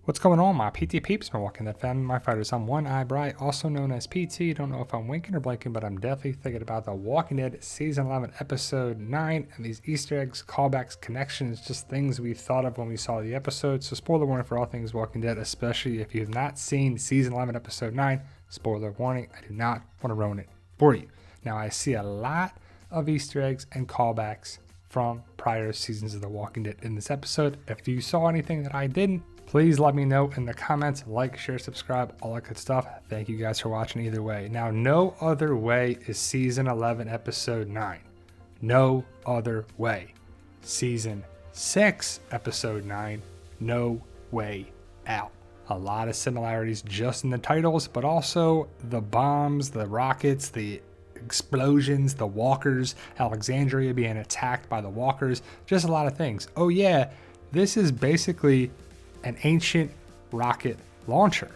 What's going on, my PT peeps? My Walking Dead family, my fighters. I'm One Eye Bright, also known as PT. Don't know if I'm winking or blinking, but I'm definitely thinking about The Walking Dead Season 11, Episode 9, and these Easter eggs, callbacks, connections, just things we thought of when we saw the episode. So spoiler warning for all things Walking Dead, especially if you have not seen Season 11, Episode 9. Spoiler warning, I do not want to ruin it for you. Now, I see a lot of Easter eggs and callbacks from prior seasons of The Walking Dead in this episode. If you saw anything that I didn't, please let me know in the comments. Like, share, subscribe, all that good stuff. Thank you guys for watching either way. Now, No Other Way is Season 11, Episode 9. No Other Way. Season 6, Episode 9. No Way Out. A lot of similarities just in the titles, but also the bombs, the rockets, the explosions, the walkers, Alexandria being attacked by the walkers, just a lot of things. Oh yeah, this is basically an ancient rocket launcher.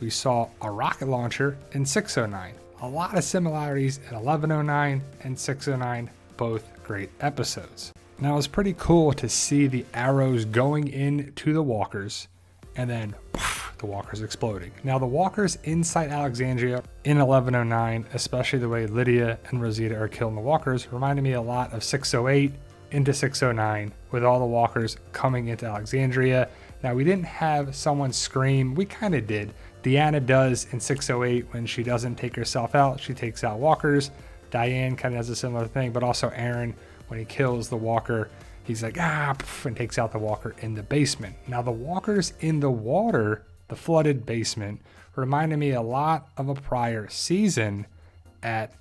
We saw a rocket launcher in 609. A lot of similarities in 1109 and 609, both great episodes. Now, it's pretty cool to see the arrows going into the walkers and then poof, the walkers exploding. Now, the walkers inside Alexandria in 1109, especially the way Lydia and Rosita are killing the walkers, reminded me a lot of 608 into 609 with all the walkers coming into Alexandria. Now, we didn't have someone scream. We kind of did. Deanna does in 608 when she doesn't take herself out. She takes out walkers. Diane kind of does a similar thing, but also Aaron, when he kills the walker, he's like, and takes out the walker in the basement. Now, the walkers in the water, the flooded basement, reminded me a lot of a prior season at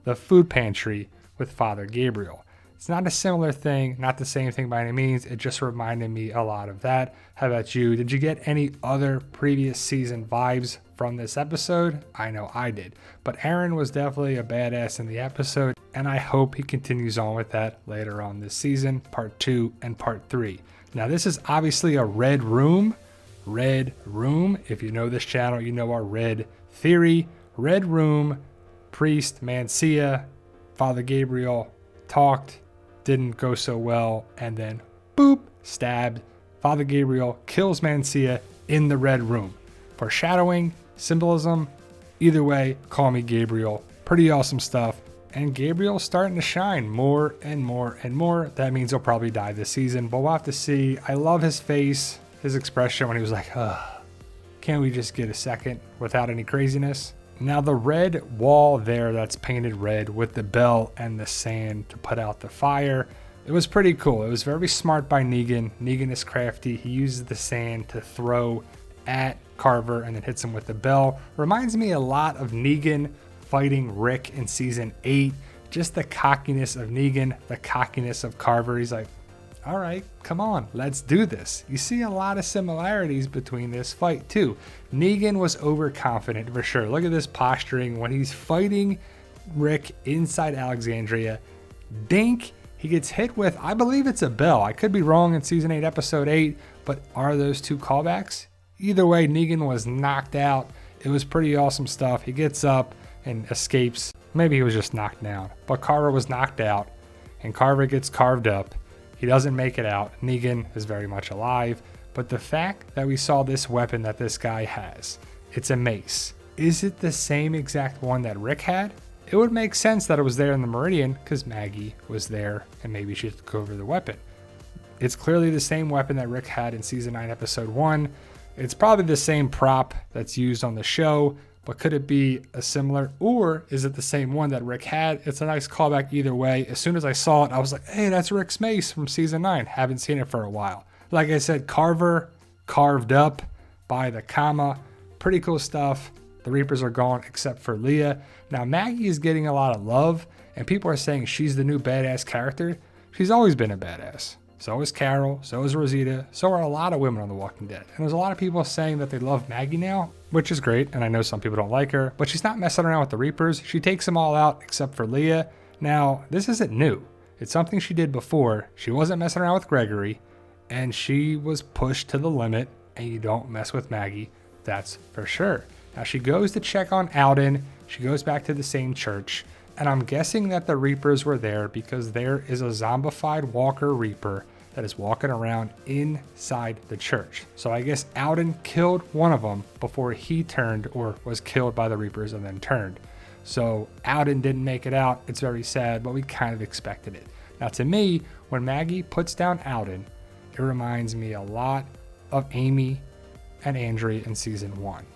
the food pantry with Father Gabriel. It's not a similar thing, not the same thing by any means. It just reminded me a lot of that. How about you? Did you get any other previous season vibes from this episode? I know I did. But Aaron was definitely a badass in the episode, and I hope he continues on with that later on this season, part 2 and part 3. Now, this is obviously a red room. Red room. If you know this channel, you know our red theory. Red room, priest, Mancia, Father Gabriel talked. Didn't go so well, and then boop, stabbed. Father Gabriel kills Mancia in the red room. Foreshadowing, symbolism, either way, call me Gabriel. Pretty awesome stuff. And Gabriel's starting to shine more and more and more. That means he'll probably die this season, but we'll have to see. I love his face, his expression when he was like, can't we just get a second without any craziness? Now, the red wall there that's painted red with the bell and the sand to put out the fire, it was pretty cool. It was very smart by Negan. Negan is crafty. He uses the sand to throw at Carver and then hits him with the bell. Reminds me a lot of Negan fighting Rick in season 8. Just the cockiness of Negan, the cockiness of Carver. He's like, all right, come on, let's do this. You see a lot of similarities between this fight too. Negan was overconfident for sure. Look at this posturing when he's fighting Rick inside Alexandria. Dink, he gets hit with, I believe it's a bell. I could be wrong in season 8, episode 8, but are those two callbacks? Either way, Negan was knocked out. It was pretty awesome stuff. He gets up and escapes. Maybe he was just knocked down, but Carver was knocked out and Carver gets carved up. He doesn't make it out. Negan is very much alive. But the fact that we saw this weapon that this guy has, it's a mace. Is it the same exact one that Rick had? It would make sense that it was there in the Meridian because Maggie was there and maybe she took over the weapon. It's clearly the same weapon that Rick had in season 9, episode 1. It's probably the same prop that's used on the show, but could it be a similar, or is it the same one that Rick had? It's a nice callback either way. As soon as I saw it, I was like, hey, that's Rick's mace from season 9. Haven't seen it for a while. Like I said, Carver carved up by the comma. Pretty cool stuff. The Reapers are gone except for Leah. Now, Maggie is getting a lot of love, and people are saying she's the new badass character. She's always been a badass. So is Carol, so is Rosita, so are a lot of women on The Walking Dead. And there's a lot of people saying that they love Maggie now, which is great, and I know some people don't like her, but she's not messing around with the Reapers. She takes them all out except for Leah. Now, this isn't new. It's something she did before. She wasn't messing around with Gregory, and she was pushed to the limit, and you don't mess with Maggie, that's for sure. Now, she goes to check on Alden. She goes back to the same church, and I'm guessing that the Reapers were there because there is a zombified Walker Reaper that is walking around inside the church. So I guess Alden killed one of them before he turned, or was killed by the Reapers and then turned. So Alden didn't make it out. It's very sad, but we kind of expected it. Now to me, when Maggie puts down Alden, it reminds me a lot of Amy and Andrea in season 1.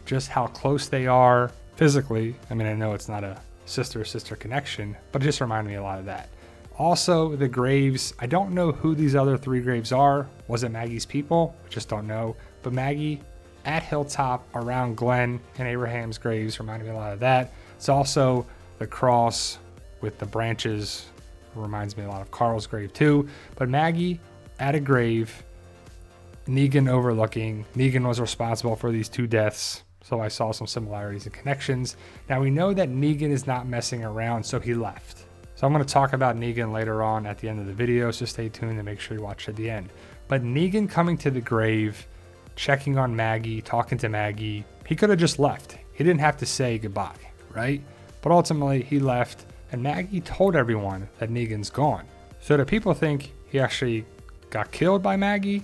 Just how close they are physically. I mean, I know it's not a sister connection, but it just reminded me a lot of that. Also, the graves, I don't know who these other 3 graves are. Was it Maggie's people? I just don't know. But Maggie at Hilltop around Glenn and Abraham's graves reminded me a lot of that. It's also the cross with the branches, reminds me a lot of Carl's grave too. But Maggie at a grave, Negan overlooking. Negan was responsible for these 2 deaths. So I saw some similarities and connections. Now we know that Negan is not messing around, so he left. So I'm going to talk about Negan later on at the end of the video, so stay tuned and make sure you watch at the end. But Negan coming to the grave, checking on Maggie, talking to Maggie, he could have just left. He didn't have to say goodbye, right? But ultimately he left, and Maggie told everyone that Negan's gone. So do people think he actually got killed by Maggie?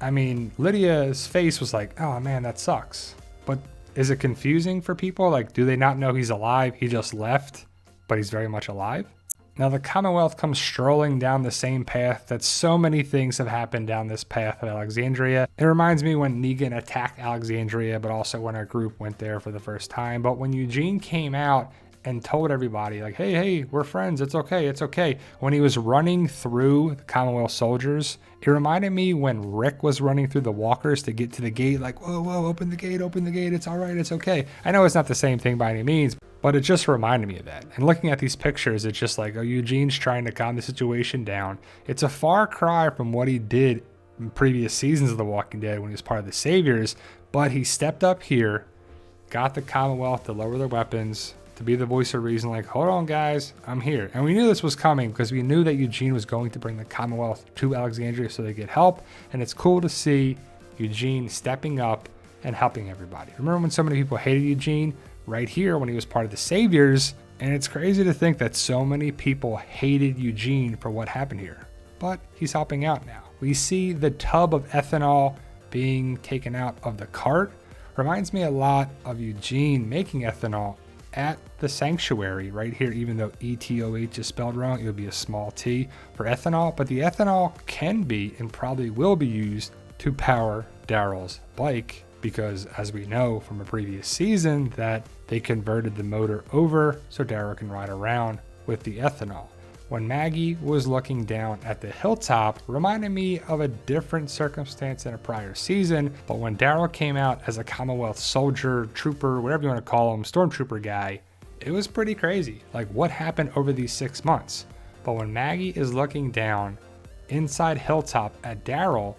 I mean, Lydia's face was like, oh man, that sucks. But is it confusing for people? Like, do they not know he's alive? He just left, but he's very much alive. Now the Commonwealth comes strolling down the same path that so many things have happened down this path of Alexandria. It reminds me when Negan attacked Alexandria, but also when our group went there for the first time. But when Eugene came out and told everybody like, hey, we're friends, it's okay. When he was running through the Commonwealth soldiers, it reminded me when Rick was running through the walkers to get to the gate, like, whoa, open the gate, it's all right, it's okay. I know it's not the same thing by any means, but it just reminded me of that. And looking at these pictures, it's just like, oh, Eugene's trying to calm the situation down. It's a far cry from what he did in previous seasons of The Walking Dead when he was part of the Saviors, but he stepped up here, got the Commonwealth to lower their weapons, to be the voice of reason, like, hold on guys, I'm here. And we knew this was coming because we knew that Eugene was going to bring the Commonwealth to Alexandria so they get help. And it's cool to see Eugene stepping up and helping everybody. Remember when so many people hated Eugene? Right here when he was part of the Saviors. And it's crazy to think that so many people hated Eugene for what happened here. But he's helping out now. We see the tub of ethanol being taken out of the cart. Reminds me a lot of Eugene making ethanol at the sanctuary right here. Even though ETOH is spelled wrong, it would be a small t for ethanol, but the ethanol can be and probably will be used to power Daryl's bike, because as we know from a previous season that they converted the motor over so Daryl can ride around with the ethanol. When Maggie was looking down at the hilltop, reminded me of a different circumstance in a prior season, but when Daryl came out as a Commonwealth soldier, trooper, whatever you want to call him, stormtrooper guy, it was pretty crazy. Like, what happened over these 6 months? But when Maggie is looking down inside Hilltop at Daryl,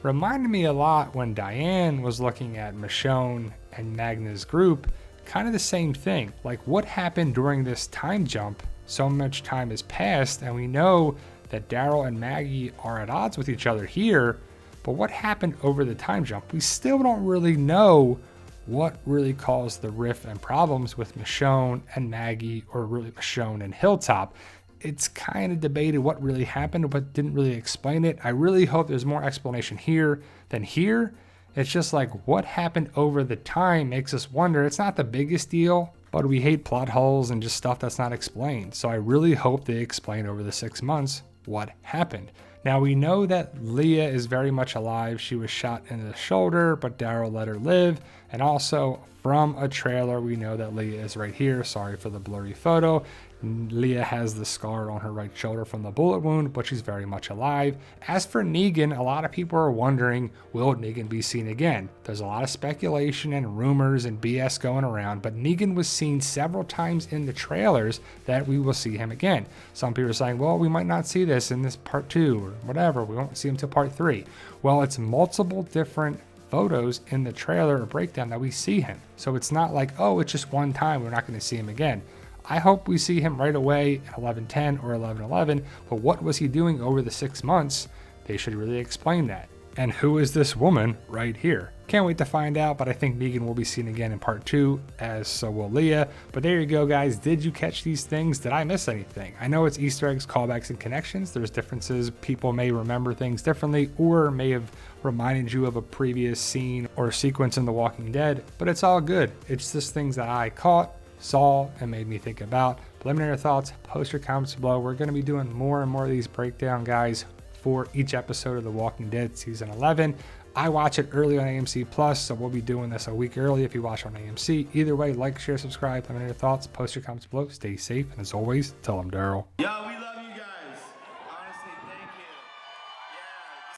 reminded me a lot when Diane was looking at Michonne and Magna's group, kind of the same thing. Like, what happened during this time jump? So much time has passed, and we know that Daryl and Maggie are at odds with each other here, but what happened over the time jump? We still don't really know what really caused the rift and problems with Michonne and Maggie, or really Michonne and Hilltop. It's kind of debated what really happened, but didn't really explain it. I really hope there's more explanation here than here. It's just like what happened over the time makes us wonder. It's not the biggest deal, but we hate plot holes and just stuff that's not explained. So I really hope they explain over the 6 months what happened. Now we know that Leah is very much alive. She was shot in the shoulder, but Daryl let her live. And also from a trailer, we know that Leah is right here. Sorry for the blurry photo. Leah has the scar on her right shoulder from the bullet wound, but she's very much alive. As for Negan, a lot of people are wondering, will Negan be seen again? There's a lot of speculation and rumors and BS going around, but Negan was seen several times in the trailers that we will see him again. Some people are saying, well, we might not see this in this part 2 or whatever. We won't see him till part 3. Well, it's multiple different photos in the trailer or breakdown that we see him. So it's not like, oh, it's just one time, we're not going to see him again. I hope we see him right away at 11:10 or 11:11, but what was he doing over the 6 months? They should really explain that. And who is this woman right here? Can't wait to find out, but I think Negan will be seen again in part 2, as so will Leah. But there you go, guys. Did you catch these things? Did I miss anything? I know it's Easter eggs, callbacks, and connections. There's differences. People may remember things differently or may have reminded you of a previous scene or sequence in The Walking Dead, but it's all good. It's just things that I caught, saw, and made me think about. But let me know your thoughts. Post your comments below. We're going to be doing more and more of these breakdown, guys, for each episode of The Walking Dead Season 11. I watch it early on AMC Plus, so we'll be doing this a week early if you watch on AMC. Either way, like, share, subscribe, let me know your thoughts, post your comments below, stay safe, and as always, tell them Daryl.